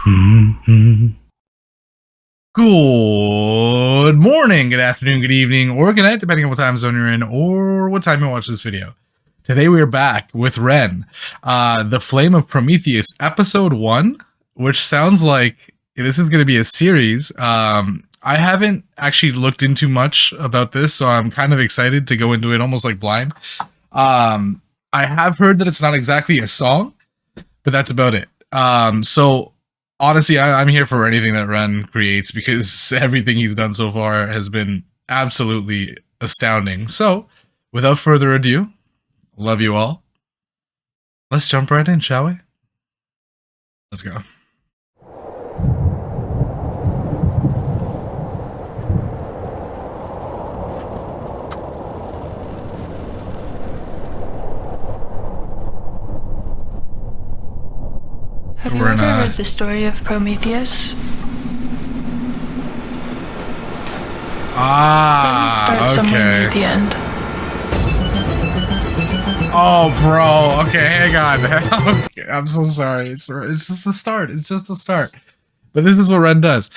Good morning, good afternoon, good evening, or good night, depending on what time zone you're in, or what time you watch this video. Today we are back with Ren, The Flame of Prometheus, Episode 1, which sounds like this is going to be a series. I haven't actually looked into much about this, so I'm kind of excited to go into it almost like blind. I have heard that it's not exactly a song, but that's about it. So honestly, I'm here for anything that Ren creates because everything he's done so far has been absolutely astounding. So, without further ado, love you all. Let's jump right in, shall we? Let's go. Have you ever heard the story of Prometheus? Let me start somewhere near the end. Oh, bro. Okay, hang on. Okay, I'm so sorry. It's just the start. It's just the start. But this is what Ren does.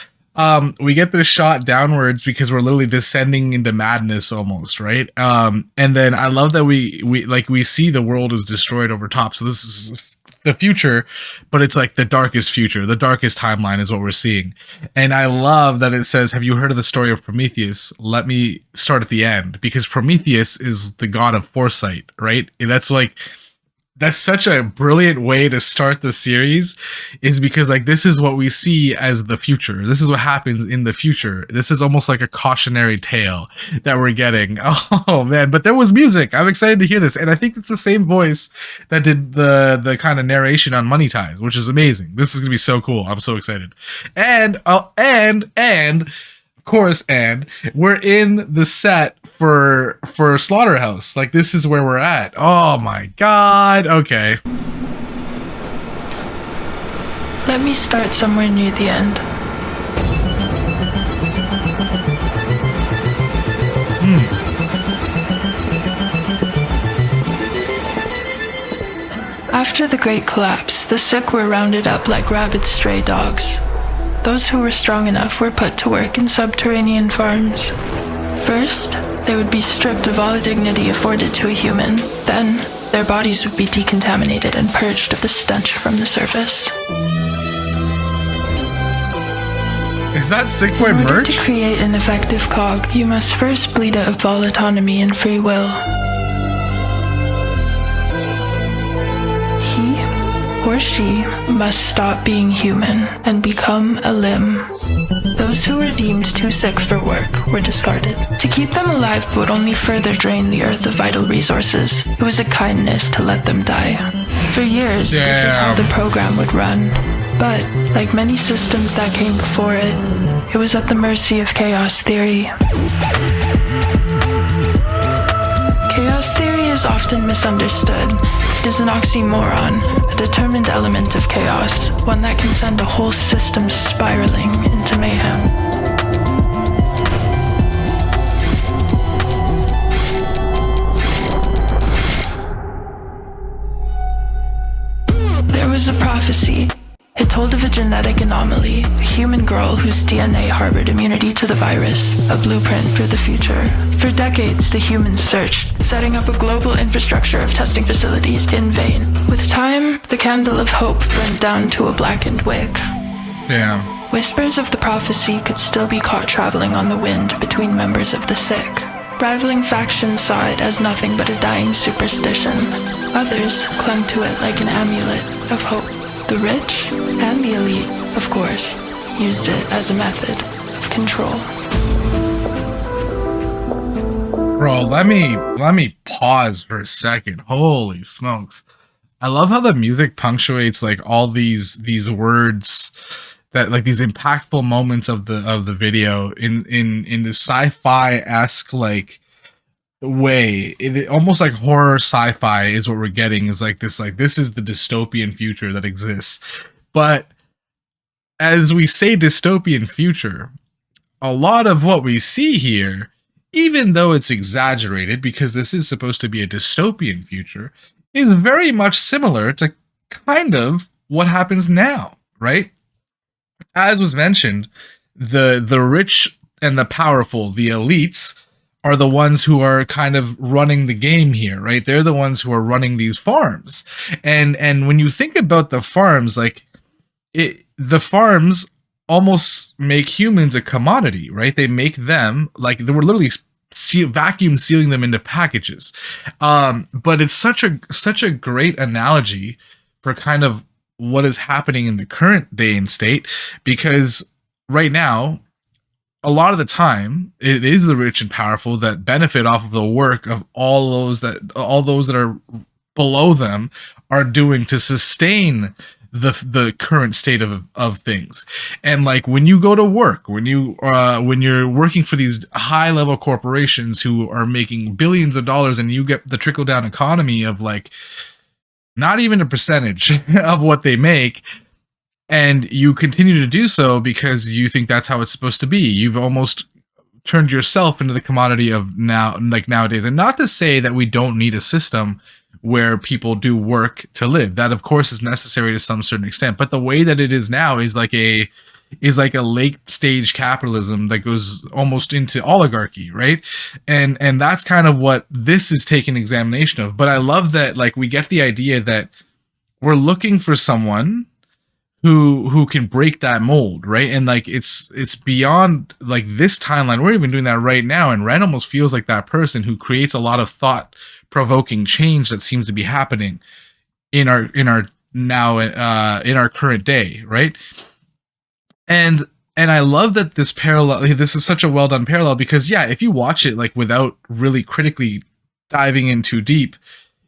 We get this shot downwards because we're literally descending into madness almost, right? And then I love that we see the world is destroyed over top. So this is the future, but it's like the darkest future, the darkest timeline is what we're seeing. And I love that it says, have you heard of the story of Prometheus? Let me start at the end, because Prometheus is the god of foresight, right? And that's such a brilliant way to start the series, is because like this is what we see as the future. This is what happens in the future. This is almost like a cautionary tale that we're getting. Oh man, but there was music. I'm excited to hear this. And I think it's the same voice that did the kind of narration on Money Ties, which is amazing. This is gonna be so cool. I'm so excited. And of course, and we're in the set for Slaughterhouse. Like, this is where we're at. Oh my god. Okay. Let me start somewhere near the end. After the Great Collapse, the sick were rounded up like rabid stray dogs. Those who were strong enough were put to work in subterranean farms. First, they would be stripped of all dignity afforded to a human. Then, their bodies would be decontaminated and purged of the stench from the surface. Is that Sick Boy merch? In order to create an effective cog, you must first bleed out of all autonomy and free will. Or she must stop being human and become a limb. Those who were deemed too sick for work were discarded. To keep them alive would only further drain the earth of vital resources. It was a kindness to let them die. For years, This is how the program would run. But, like many systems that came before it was at the mercy of chaos theory. Chaos theory is often misunderstood. It is an oxymoron, a determined element of chaos, one that can send a whole system spiraling into mayhem. There was a prophecy. It told of a genetic anomaly, a human girl whose DNA harbored immunity to the virus, a blueprint for the future. For decades, the humans searched, setting up a global infrastructure of testing facilities in vain. With time, the candle of hope burned down to a blackened wick. Damn. Whispers of the prophecy could still be caught traveling on the wind between members of the sick. Rivaling factions saw it as nothing but a dying superstition. Others clung to it like an amulet of hope. The rich and the elite, of course, used it as a method of control. Bro, let me pause for a second. Holy smokes. I love how the music punctuates like all these words, that like these impactful moments of the video in the sci-fi-esque like way. Almost like horror sci-fi is what we're getting, is like this is the dystopian future that exists. But as we say dystopian future, a lot of what we see here, even though it's exaggerated because this is supposed to be a dystopian future, is very much similar to kind of what happens now, right? as was mentioned, the rich and the powerful, the elites, are the ones who are kind of running the game here, right? They're the ones who are running these farms. And when you think about the farms, like the farms almost make humans a commodity, right? They make them like they were literally vacuum sealing them into packages. But it's such a great analogy for kind of what is happening in the current day and state, because right now, a lot of the time, it is the rich and powerful that benefit off of the work of all those that are below them are doing to sustain the current state of things. And like when you go to work, when you're working for these high level corporations who are making billions of dollars, and you get the trickle down economy of like not even a percentage of what they make, and you continue to do so because you think that's how it's supposed to be, you've almost turned yourself into the commodity of nowadays. And not to say that we don't need a system where people do work to live. That of course is necessary to some certain extent. But the way that it is now is like a late stage capitalism that goes almost into oligarchy, right? And that's kind of what this is taking examination of. But I love that like we get the idea that we're looking for someone who can break that mold, right? And like it's beyond like this timeline. We're even doing that right now, and Ren almost feels like that person who creates a lot of thought provoking change that seems to be happening in our now in our current day, right? And I love that this parallel, this is such a well done parallel, because yeah, if you watch it like without really critically diving in too deep,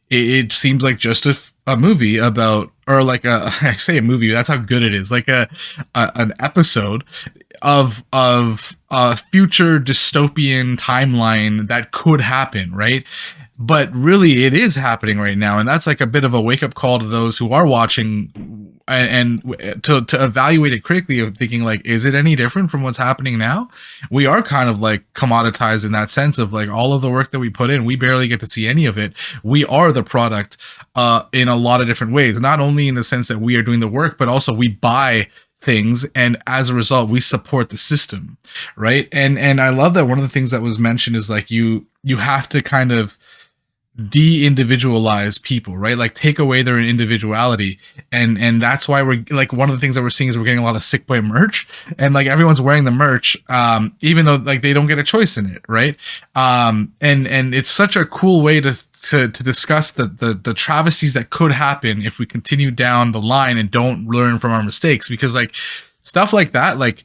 it seems like just a movie about, or like I say a movie, that's how good it is, like an episode of a future dystopian timeline that could happen, right? But really it is happening right now, and that's like a bit of a wake-up call to those who are watching, and to evaluate it critically, of thinking like, is it any different from what's happening now? We are kind of like commoditized in that sense of like all of the work that we put in, we barely get to see any of it. We are the product in a lot of different ways, not only in the sense that we are doing the work, but also we buy things, and as a result we support the system, right? And I love that one of the things that was mentioned is like you have to kind of de-individualize people, right? Like take away their individuality, and that's why we're like, one of the things that we're seeing is we're getting a lot of sick boy merch, and like everyone's wearing the merch, even though like they don't get a choice in it, right? And it's such a cool way to discuss the travesties that could happen if we continue down the line and don't learn from our mistakes, because like stuff like that, like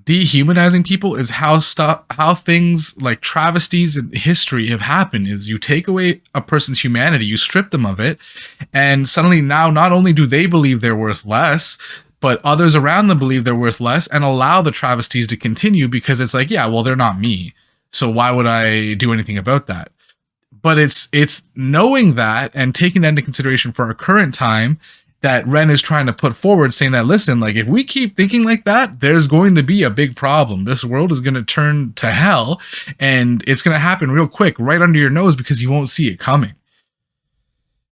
dehumanizing people, is how things like travesties in history have happened. Is you take away a person's humanity, you strip them of it, and suddenly now not only do they believe they're worth less, but others around them believe they're worth less, and allow the travesties to continue, because it's like, yeah, well, they're not me, so why would I do anything about that? But it's knowing that and taking that into consideration for our current time, that Ren is trying to put forward, saying that, listen, like if we keep thinking like that, there's going to be a big problem. This world is going to turn to hell, and it's going to happen real quick, right under your nose, because you won't see it coming.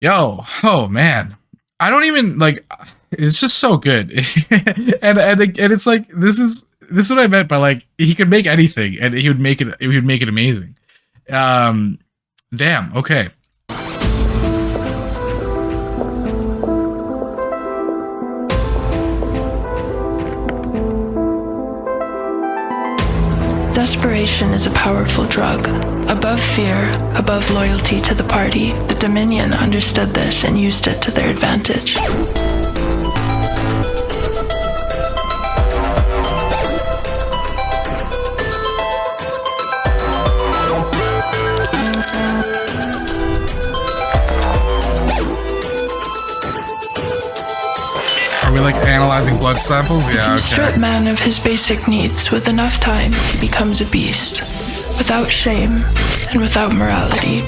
Oh man, I don't even like. It's just so good, and it's like this is what I meant by like he could make anything, and he would make it amazing. Damn. Okay. Desperation is a powerful drug. Above fear, above loyalty to the party, the Dominion understood this and used it to their advantage. Are we like analyzing blood samples? Yeah, okay. Strip man of his basic needs. With enough time, he becomes a beast. Without shame and without morality.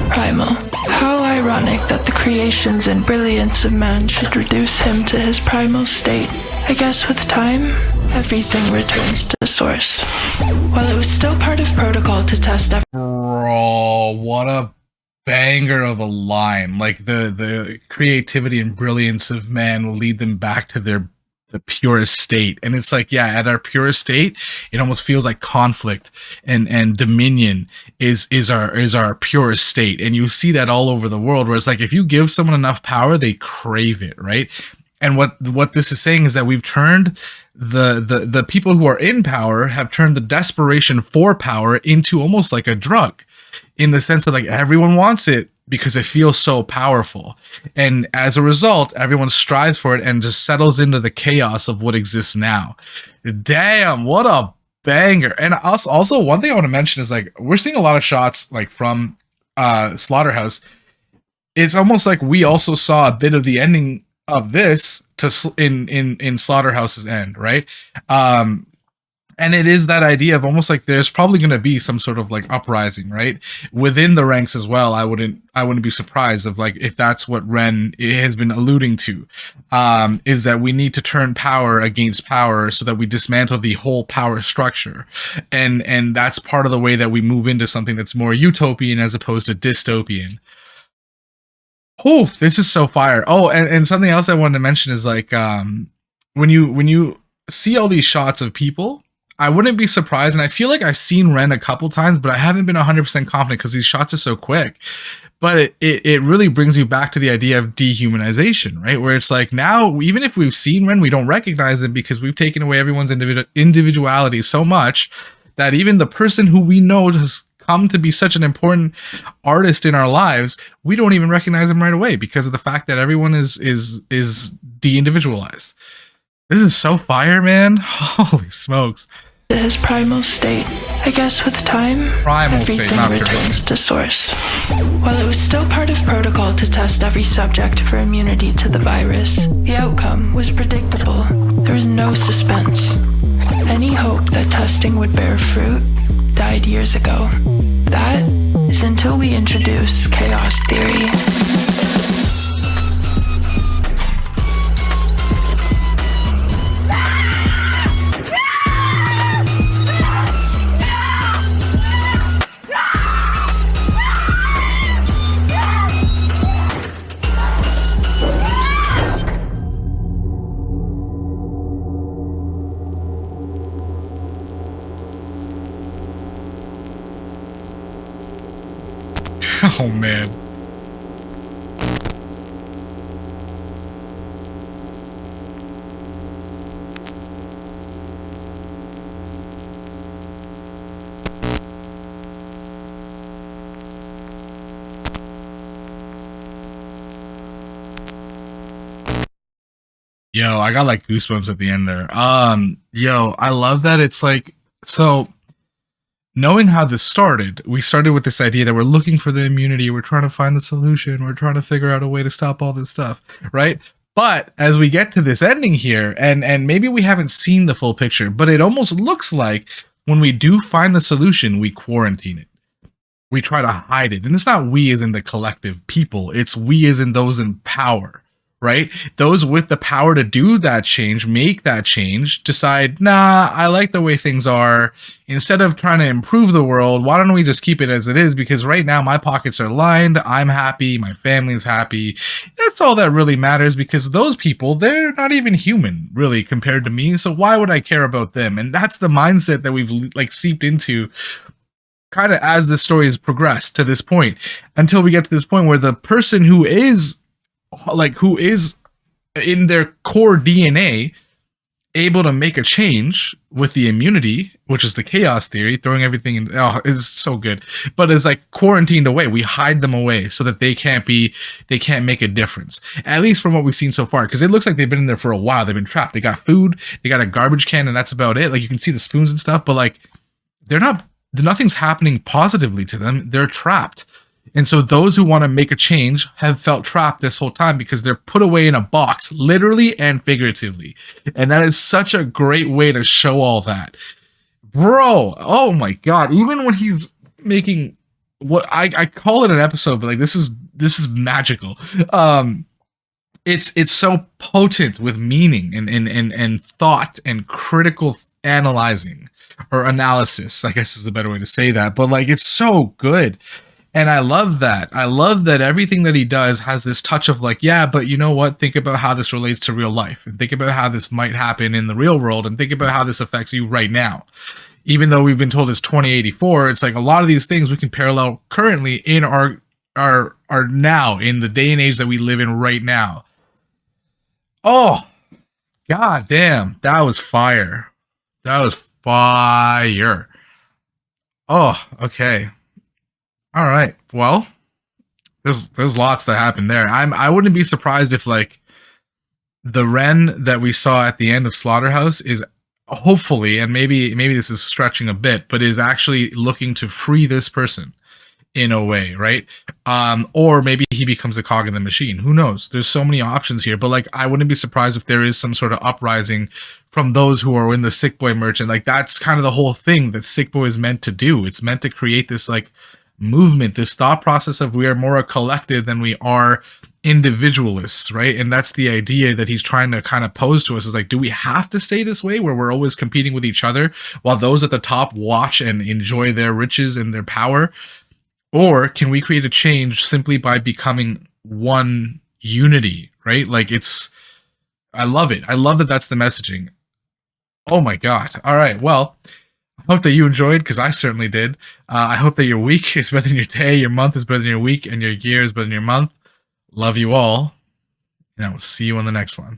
Primal. How ironic that the creations and brilliance of man should reduce him to his primal state. I guess with time, everything returns to source. While it was still part of protocol to test Bro, what a banger of a line. Like the creativity and brilliance of man will lead them back to their the purest state. And it's like, yeah, at our purest state, it almost feels like conflict and dominion is our purest state. And you see that all over the world, where it's like, if you give someone enough power, they crave it, right? And what this is saying is that we've turned the people who are in power have turned the desperation for power into almost like a drug, in the sense that like everyone wants it because it feels so powerful. And as a result, everyone strives for it and just settles into the chaos of what exists now. Damn, what a banger. And also one thing I want to mention is like, we're seeing a lot of shots like from Slaughterhouse. It's almost like we also saw a bit of the ending of this in Slaughterhouse's end, right? And it is that idea of almost like there's probably going to be some sort of like uprising, right, within the ranks as well. I wouldn't be surprised if like if that's what Ren has been alluding to, is that we need to turn power against power so that we dismantle the whole power structure, and that's part of the way that we move into something that's more utopian as opposed to dystopian. Oh, this is so fire. Oh, and something else I wanted to mention is like when you see all these shots of people, I wouldn't be surprised, and I feel like I've seen Ren a couple times, but I haven't been 100% confident because these shots are so quick. But it really brings you back to the idea of dehumanization, right? Where it's like now, even if we've seen Ren, we don't recognize it because we've taken away everyone's individuality so much that even the person who we know has come to be such an important artist in our lives, we don't even recognize him right away because of the fact that everyone is de-individualized. This is so fire, man. Holy smokes. His primal state. I guess with time, everything returns to source. While it was still part of protocol to test every subject for immunity to the virus, the outcome was predictable. There was no suspense. Any hope that testing would bear fruit died years ago. That is until we introduce chaos theory. Oh man. Yo, I got like goosebumps at the end there. Yo, I love that it's like, so knowing how this started, we started with this idea that we're looking for the immunity, we're trying to find the solution, we're trying to figure out a way to stop all this stuff, right? But as we get to this ending here, and maybe we haven't seen the full picture, but it almost looks like when we do find the solution, we quarantine it. We try to hide it. And it's not we as in the collective people, it's we as in those in power. Right? Those with the power to do that change, make that change, decide, nah, I like the way things are. Instead of trying to improve the world, why don't we just keep it as it is? Because right now my pockets are lined, I'm happy, my family's happy. That's all that really matters, because those people, they're not even human, really, compared to me. So why would I care about them? And that's the mindset that we've like seeped into kind of as the story has progressed to this point, until we get to this point where the person who is in their core DNA able to make a change with the immunity, which is the chaos theory, throwing everything in, oh, it's so good, but it's like quarantined away. We hide them away so that they can't make a difference, at least from what we've seen so far, because it looks like they've been in there for a while. They've been trapped. They got food, they got a garbage can, and that's about it. Like, you can see the spoons and stuff, but like nothing's happening positively to them. They're trapped. And so those who want to make a change have felt trapped this whole time because they're put away in a box, literally and figuratively. And that is such a great way to show all that. Bro, oh my God. Even when he's making what I call it an episode, but like this is magical. It's so potent with meaning and thought and critical analyzing, or analysis, I guess is the better way to say that. But like, it's so good. And I love that. I love that everything that he does has this touch of like, yeah, but you know what? Think about how this relates to real life, and think about how this might happen in the real world, and think about how this affects you right now. Even though we've been told it's 2084, it's like a lot of these things we can parallel currently in our now, in the day and age that we live in right now. Oh, god damn, that was fire. That was fire. Oh, okay. All right. Well, there's lots that happened there. I wouldn't be surprised if like the Ren that we saw at the end of Slaughterhouse is hopefully, and maybe this is stretching a bit, but is actually looking to free this person in a way, right? Or maybe he becomes a cog in the machine. Who knows? There's so many options here, but like I wouldn't be surprised if there is some sort of uprising from those who are in the Sick Boy merchant. Like that's kind of the whole thing that Sick Boy is meant to do. It's meant to create this like movement, this thought process of we are more a collective than we are individualists, right? And that's the idea that he's trying to kind of pose to us is like, do we have to stay this way where we're always competing with each other while those at the top watch and enjoy their riches and their power? Or can we create a change simply by becoming one unity, right? Like I love it. I love that that's the messaging. Oh my God. All right. Well, I hope that you enjoyed because I certainly did. I hope that your week is better than your day, your month is better than your week, and your year is better than your month. Love you all, and I will see you on the next one.